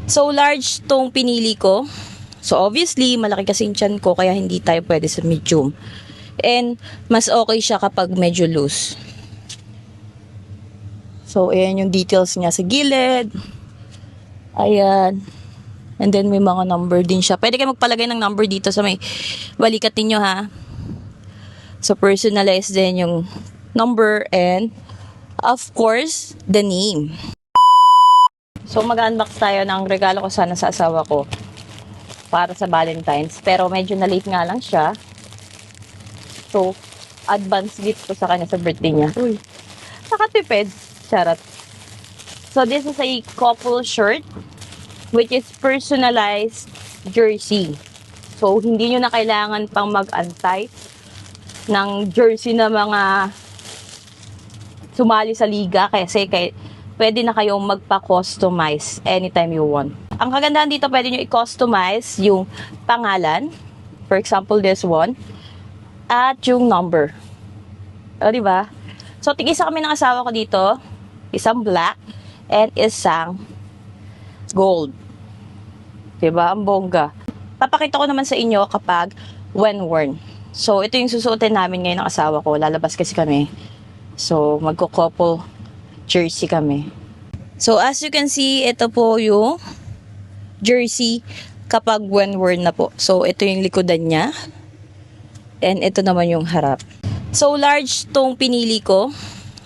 So, large tong pinili ko. So, obviously, malaki kasi yung tiyan ko, kaya hindi tayo pwede sa medium. And, mas okay siya kapag medyo loose. So, ayan yung details niya sa gilid. Ayan. And then, may mga number din siya. Pwede kayo magpalagay ng number dito sa may balikat ninyo, ha? So, personalize din yung number and, of course, the name. So, mag-unbox tayo ng regalo ko sana sa asawa ko para sa Valentine's. Pero medyo na-late nga lang siya. So, advance gift ko sa kanya sa birthday niya. Uy, nakatipid. Charot. So, this is a couple shirt which is personalized jersey. So, hindi nyo na kailangan pang mag-antay ng jersey na mga sumali sa liga kasi pwede na kayong magpa-customize anytime you want. Ang kagandahan dito, pwede nyo i-customize yung pangalan. For example, this one. At yung number. O, diba? So, tig-isa kami ng asawa ko dito. Isang black and isang gold. Diba? Ang bongga. Papakita ko naman sa inyo kapag when worn. So, ito yung susuotin namin ngayon ng asawa ko. Lalabas kasi kami. So, magko-couple jersey kami. So, as you can see, ito po yung jersey kapag when worn na po. So, ito yung likodan niya. And ito naman yung harap. So, large tong pinili ko.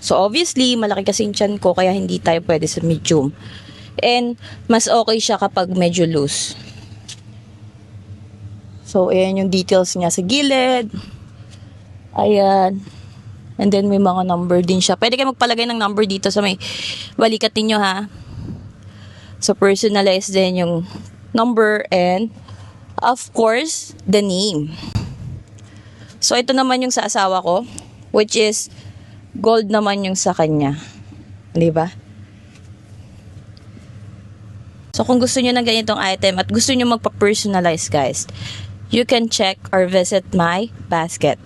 So, obviously, malaki kasi yung tiyan ko, kaya hindi tayo pwede sa medium. And, mas okay siya kapag medyo loose. So, ayan yung details niya sa gilid. Ayan. And then, may mga number din siya. Pwede kayo magpalagay ng number dito sa may balikat ninyo, ha? So, personalize din yung number and, of course, the name. So, ito naman yung sa asawa ko, which is gold naman yung sa kanya. Diba? So, kung gusto nyo ng ganitong item at gusto nyo magpa-personalize, guys, you can check or visit my basket.